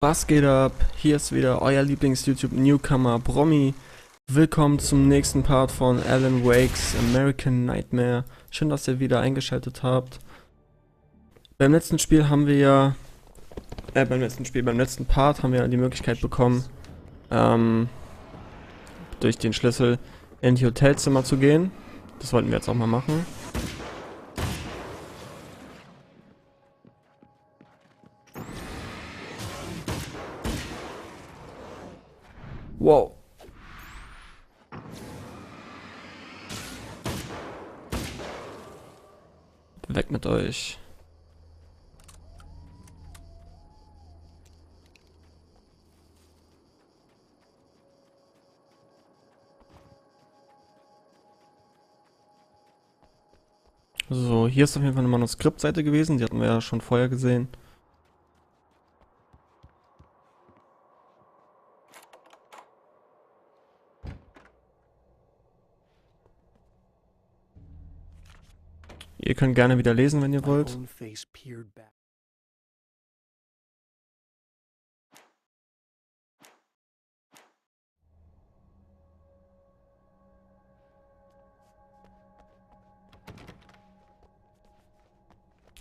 Was geht ab? Hier ist wieder euer Lieblings-YouTube-Newcomer Brommi. Willkommen zum nächsten Part von Alan Wakes American Nightmare. Schön, dass ihr wieder eingeschaltet habt. Beim letzten Spiel haben wir ja, beim letzten Part haben wir die Möglichkeit bekommen, durch den Schlüssel in die Hotelzimmer zu gehen. Das wollten wir jetzt auch mal machen. Wow. Weg mit euch. So, hier ist auf jeden Fall eine Manuskriptseite gewesen, die hatten wir ja schon vorher gesehen. Ihr könnt gerne wieder lesen, wenn ihr wollt.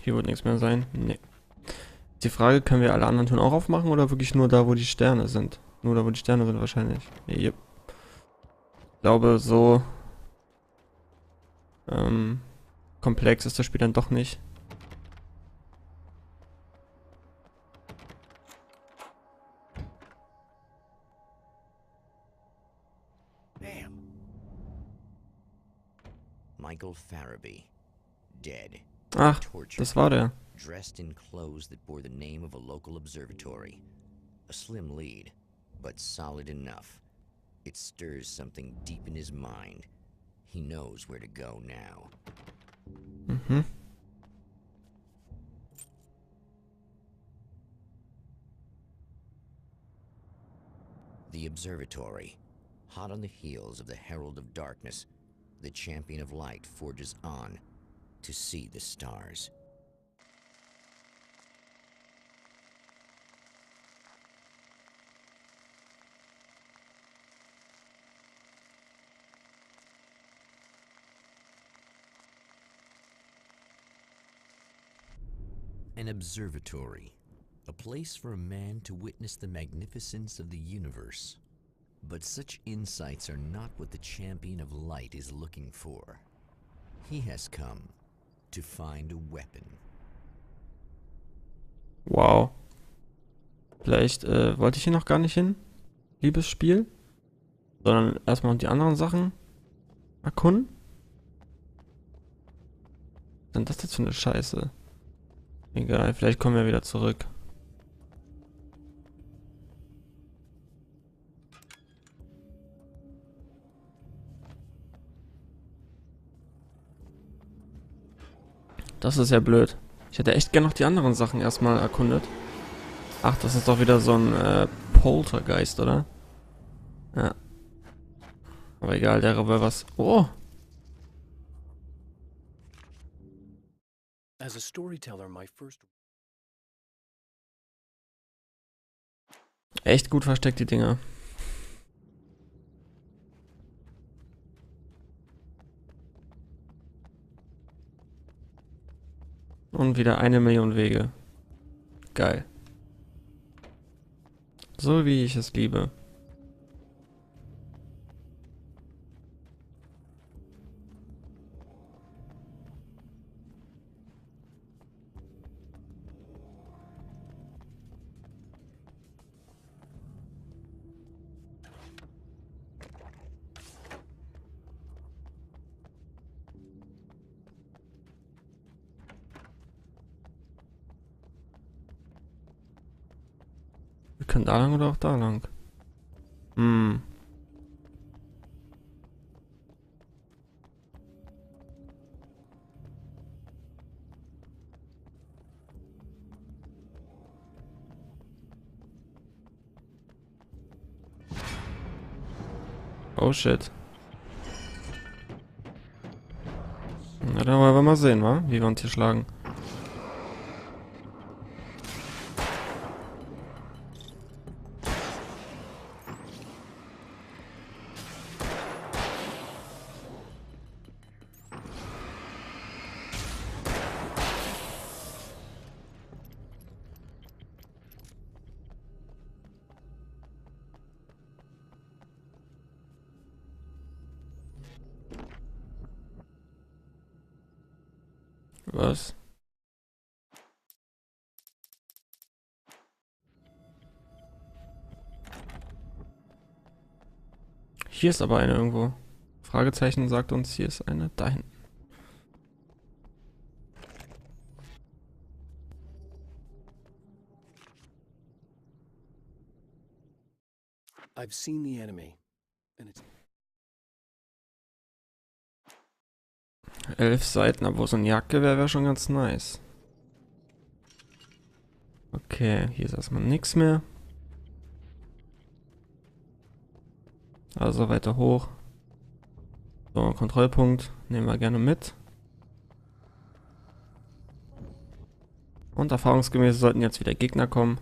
Hier wird nichts mehr sein. Nee. Die Frage, können wir alle anderen Türen auch aufmachen oder wirklich nur da, wo die Sterne sind? Nur da, wo die Sterne sind wahrscheinlich. Yep. Ich glaube, so komplex ist das Spiel dann doch nicht. Michael Farabee, dead. Ach, das war der. Dressed in clothes that bore the name of a local observatory. A slim lead, but solid enough. It stirs something deep in his mind. He knows where to go now. Mhm. The observatory. Hot on the heels of the Herald of Darkness, the champion of light forges on to see the stars. An observatory, a place for a man to witness the magnificence of the universe. But such insights are not what the champion of light is looking for. He has come to find a weapon. Wow. Vielleicht wollte ich hier noch gar nicht hin, liebes Spiel, sondern erstmal die anderen Sachen erkunden. Was ist denn das jetzt für eine Scheiße? Egal, vielleicht kommen wir wieder zurück. Das ist ja blöd. Ich hätte echt gerne noch die anderen Sachen erstmal erkundet. Ach, das ist doch wieder so ein Poltergeist, oder? Ja. Aber egal, der Revolver was. Oh! As a storyteller, my first... Echt gut versteckt, die Dinger. Und wieder 1.000.000 Wege. Geil. So wie ich es liebe. Wir können da lang oder auch da lang. Hm. Oh shit. Na, dann wollen wir mal sehen, wa? Wie wir uns hier schlagen. Was? Hier ist aber eine irgendwo. Fragezeichen sagt uns, hier ist eine. Da hinten. I've seen the enemy, and it's 11 Seiten, aber so ein Jagdgewehr wäre schon ganz nice. Okay, hier ist erstmal nichts mehr. Also weiter hoch. So, Kontrollpunkt nehmen wir gerne mit. Und erfahrungsgemäß sollten jetzt wieder Gegner kommen.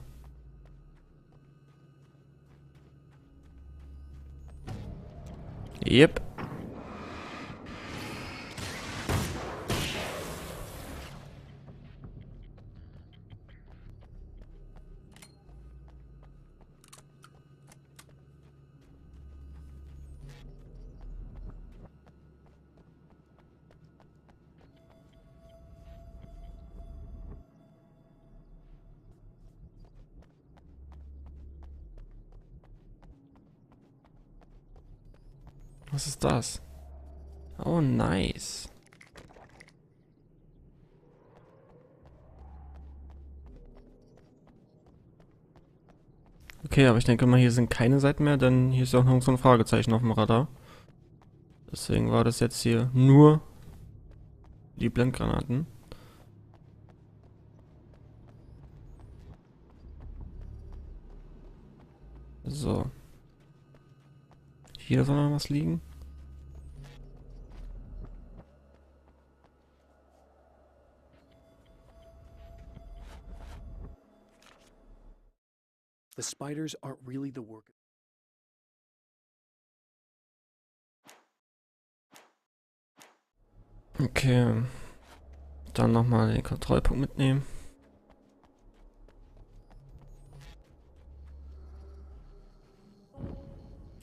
Yep. Was ist das? Oh, nice. Okay, aber ich denke mal, hier sind keine Seiten mehr, denn hier ist auch noch so ein Fragezeichen auf dem Radar. Deswegen war das jetzt hier nur die Blendgranaten. So. Hier soll noch was liegen. the spiders aren't really the work. Okay. Dann nochmal den Kontrollpunkt mitnehmen.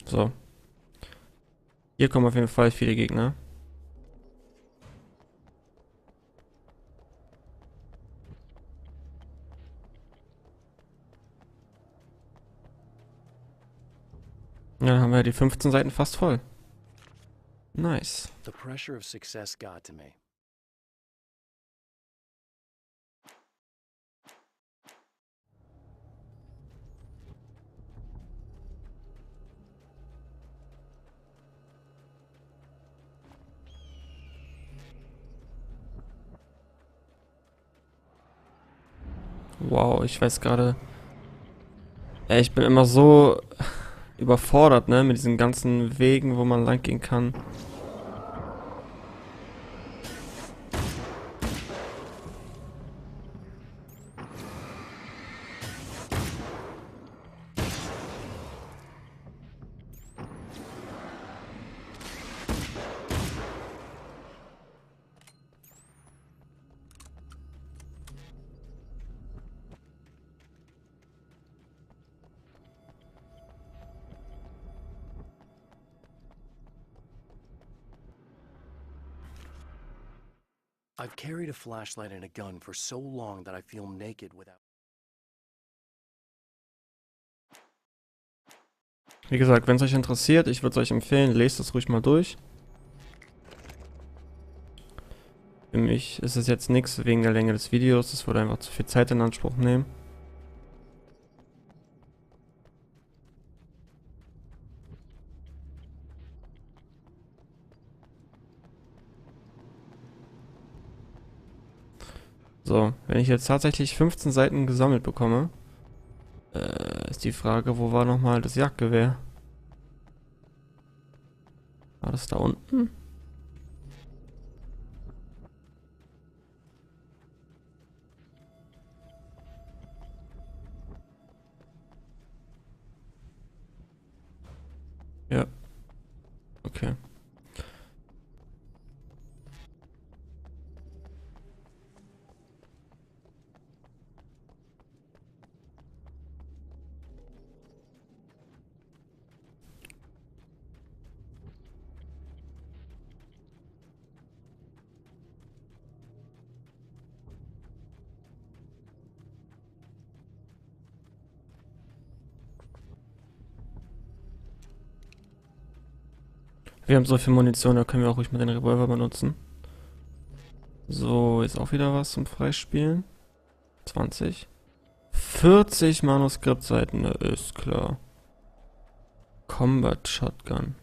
So. Hier kommen auf jeden Fall viele Gegner. Ja, dann haben wir die 15 Seiten fast voll. Nice. The pressure of success got to me. Wow, ich weiß gerade. Ey, ich bin immer so überfordert, ne, mit diesen ganzen Wegen, wo man lang gehen kann. I've carried a flashlight and a gun for so long that I feel naked without. Wie gesagt, wenn es euch interessiert, ich würde es euch empfehlen, lest es ruhig mal durch. Für mich ist es jetzt nichts wegen der Länge des Videos, es würde einfach zu viel Zeit in Anspruch nehmen. So, wenn ich jetzt tatsächlich 15 Seiten gesammelt bekomme, ist die Frage, wo war nochmal das Jagdgewehr? War das da unten? Ja. Okay. Wir haben so viel Munition, da können wir auch ruhig mal den Revolver benutzen. So, ist auch wieder was zum Freispielen. 20. 40 Manuskriptseiten, ne, ist klar. Combat Shotgun.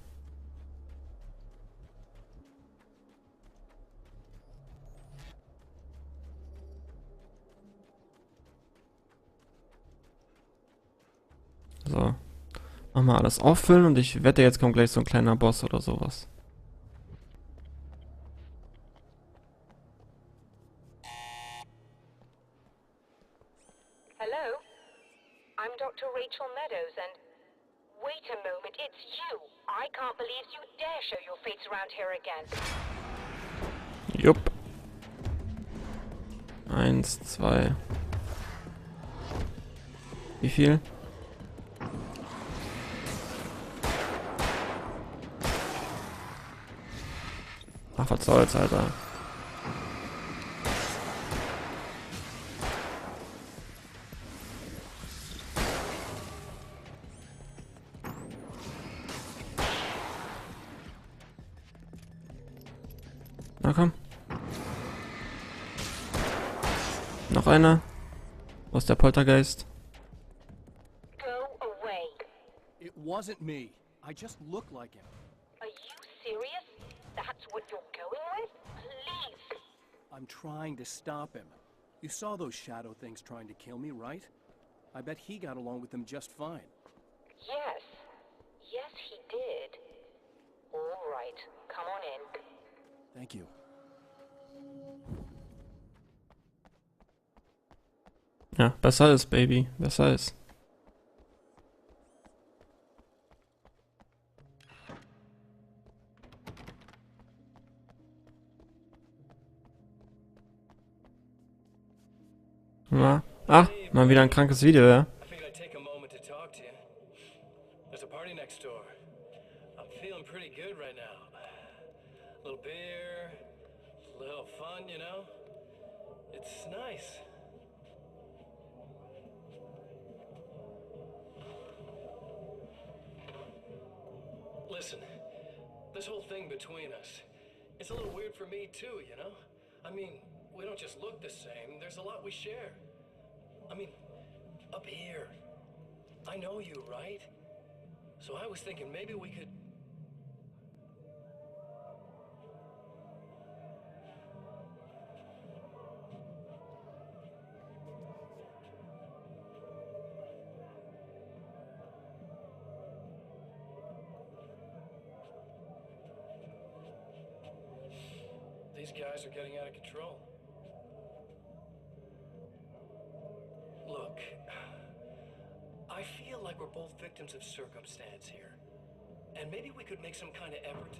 So. Nochmal alles auffüllen und ich wette, jetzt kommt gleich so ein kleiner Boss oder sowas. Hello? I'm Dr. Rachel Meadows and... Wait a moment, it's you! I can't believe you dare show your face around here again. Jupp. 1, 2. Wie viel? Ach, was soll's, Alter. Na komm. Noch einer. Wo ist der Poltergeist? Go away. It wasn't me. I just look like him. Are you serious? That's what you're going with? Please! I'm trying to stop him. You saw those shadow things trying to kill me, right? I bet he got along with them just fine. Yes. Yes, he did. All right. Come on in. Thank you. Ja, besser ist, Baby. Besser ist. Na? Ach, mal wieder ein krankes Video, ja? I figured I'd take a moment to talk to you. There's a party next door. I'm feeling pretty good right now. A little beer, a little fun, you know? It's nice. Listen, this whole thing between us, it's a little weird for me too, you know? I mean, we don't just look the same, there's a lot we share. I mean, up here. I know you, right? So I was thinking maybe we could... These guys are getting out of control. Look, I feel like we're both victims of circumstance here. And maybe we could make some kind of effort to...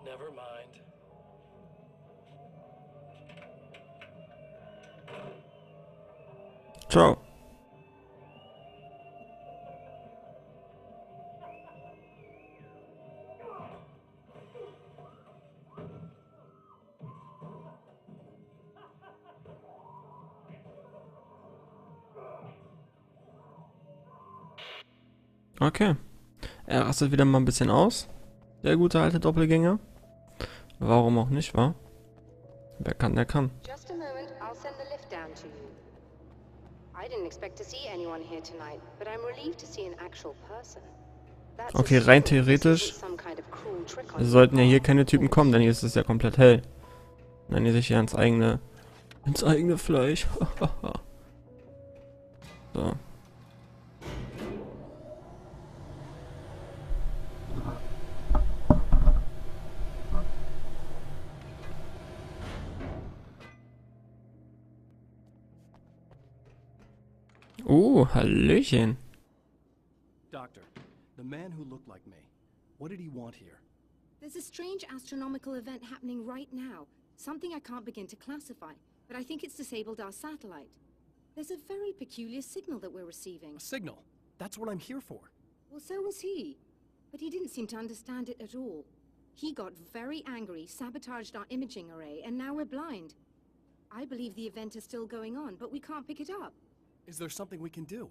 Never mind. Ciao. Okay. Er rastet wieder mal ein bisschen aus. Der gute alte Doppelgänger. Warum auch nicht, wa? Wer kann, der kann. Just a moment, I'll send the lift down to you. I didn't expect to see anyone here tonight, but I'm relieved to see an actual person. That's Okay, rein theoretisch some kind of cruel trick on sollten ja your hier part. keine Typen kommen, denn hier ist es ja komplett hell. Dann hier sich ja ins eigene Fleisch. So. Hallöchen. Doctor, the man who looked like me, what did he want here? There's a strange astronomical event happening right now. Something I can't begin to classify, but I think it's disabled our satellite. There's a very peculiar signal that we're receiving. A signal. That's what I'm here for. Well, so was he. But he didn't seem to understand it at all. He got very angry, sabotaged our imaging array, and now we're blind. I believe the event is still going on, but we can't pick it up. Is there something we can do?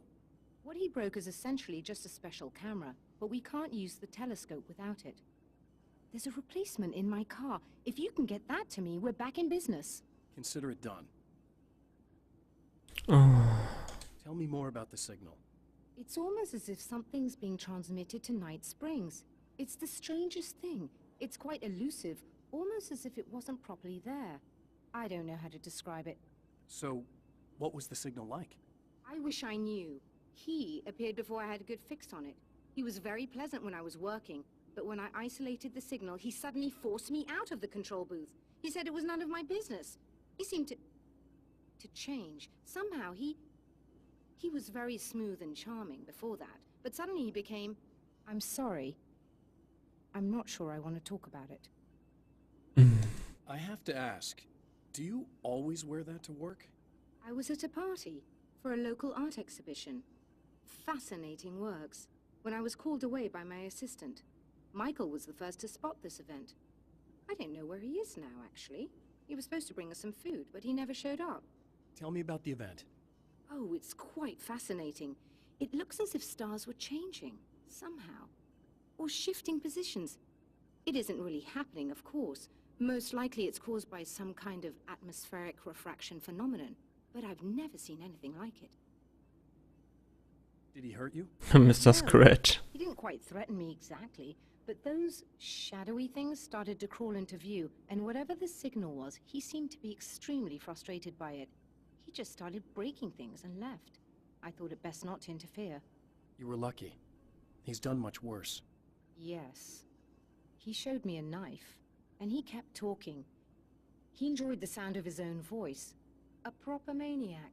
What he broke is essentially just a special camera, but we can't use the telescope without it. There's a replacement in my car. If you can get that to me, we're back in business. Consider it done. Oh. Tell me more about the signal. It's almost as if something's being transmitted to Night Springs. It's the strangest thing. It's quite elusive, almost as if it wasn't properly there. I don't know how to describe it. So, what was the signal like? I wish I knew. He appeared before I had a good fix on it. He was very pleasant when I was working, but when I isolated the signal, he suddenly forced me out of the control booth. He said it was none of my business. He seemed to change. Somehow he was very smooth and charming before that, but suddenly he became, I'm sorry. I'm not sure I want to talk about it. I have to ask, do you always wear that to work? I was at a party for a local art exhibition. Fascinating works. When I was called away by my assistant, Michael was the first to spot this event. I don't know where he is now, actually. He was supposed to bring us some food, but he never showed up. Tell me about the event. Oh, it's quite fascinating. It looks as if stars were changing, somehow. Or shifting positions. It isn't really happening, of course. Most likely it's caused by some kind of atmospheric refraction phenomenon. But I've never seen anything like it. Did he hurt you? Mr. Scratch. He didn't quite threaten me exactly, but those shadowy things started to crawl into view, and whatever the signal was, he seemed to be extremely frustrated by it. He just started breaking things and left. I thought it best not to interfere. You were lucky. He's done much worse. Yes. He showed me a knife, and he kept talking. He enjoyed the sound of his own voice. A proper maniac.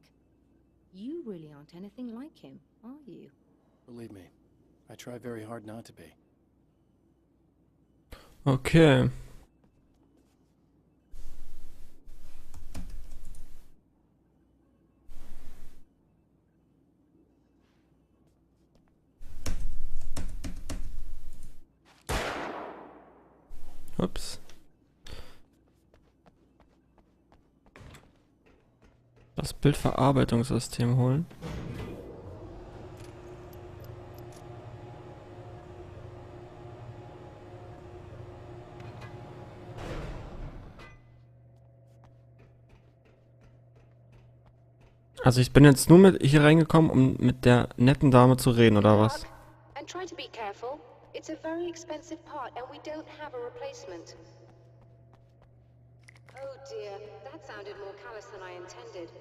You really aren't anything like him, are you? Believe me, I try very hard not to be. Okay. Ups. Das Bildverarbeitungssystem holen. Also ich bin jetzt nur mit hier reingekommen, um mit der netten Dame zu reden, oder was? And try to be careful. It's a very expensive part and we don't have a replacement. Oh dear, that sounded more callous than I intended.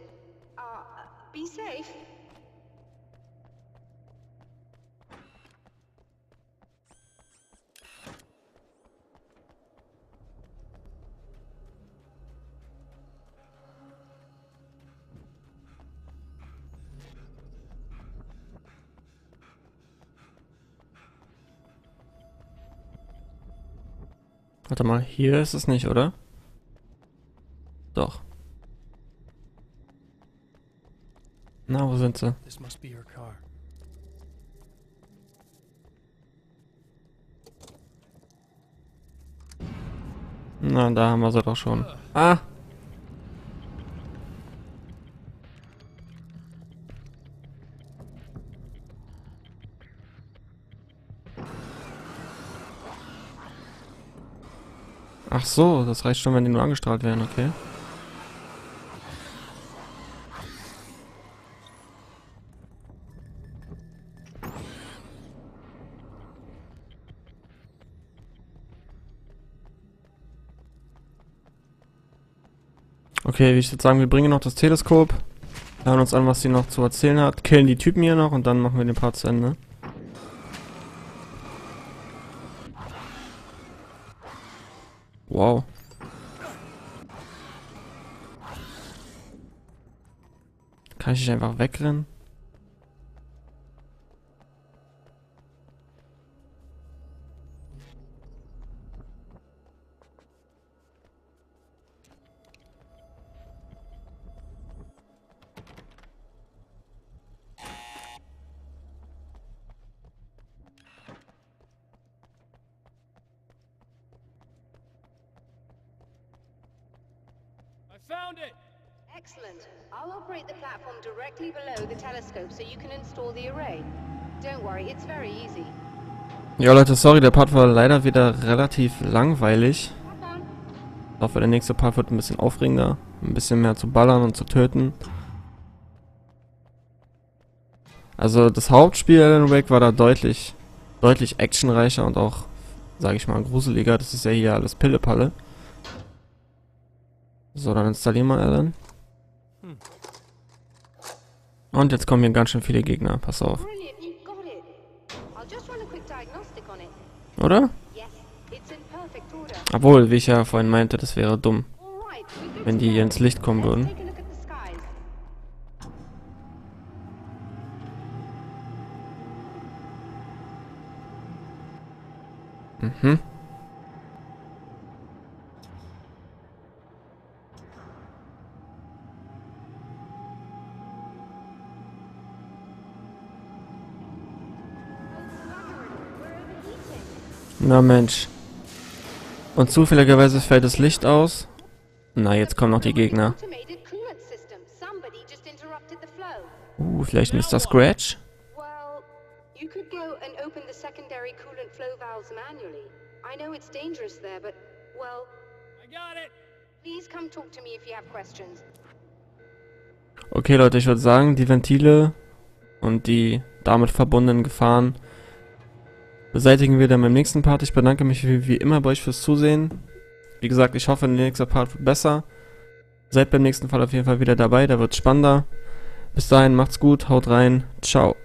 Be safe. Warte mal, hier ist es nicht, oder? Doch. Na, wo sind sie? This must be her car. Na, da haben wir sie doch schon. Ah! Ach so, das reicht schon, wenn die nur angestrahlt werden, okay. Okay, ich würde sagen, wir bringen noch das Teleskop, hören uns an, was sie noch zu erzählen hat, killen die Typen hier noch und dann machen wir den Part zu Ende. Wow. Kann ich nicht einfach wegrennen? found it! Excellent. I'll operate the platform directly below the telescope so you can install the array. Don't worry, it's very easy. Ja Leute, sorry, der Part war leider wieder relativ langweilig. Have fun. Ich hoffe, der nächste Part wird ein bisschen aufregender. Ein bisschen mehr zu ballern und zu töten. Also das Hauptspiel Alan Wake war da deutlich actionreicher und auch, sage ich mal, gruseliger. Das ist ja hier alles Pille-Palle. So, dann installieren wir Alan. Und jetzt kommen hier ganz schön viele Gegner. Pass auf. Brilliant, you got it. I'll just run a quick diagnostic on it. Oder? Yes, it's in perfect order. Obwohl, wie ich ja vorhin meinte, das wäre dumm, All right, we're good wenn to die go. ins Licht kommen Let's würden. take a look at the skies. Mhm. Na Mensch. Und zufälligerweise fällt das Licht aus. Na, jetzt kommen noch die Gegner. Automated coolant system. Somebody just interrupted the flow. Vielleicht Mr. Scratch? Well, you could go and open the secondary coolant flow valves manually. I know it's dangerous there, but, well, I got it! please come talk to me if you have questions. Okay Leute, ich würde sagen, die Ventile und die damit verbundenen Gefahren beseitigen wir dann beim nächsten Part. Ich bedanke mich wie immer bei euch fürs Zusehen. Wie gesagt, ich hoffe, der nächste Part wird besser. Seid beim nächsten Fall auf jeden Fall wieder dabei, da wird spannender. Bis dahin, macht's gut, haut rein, ciao.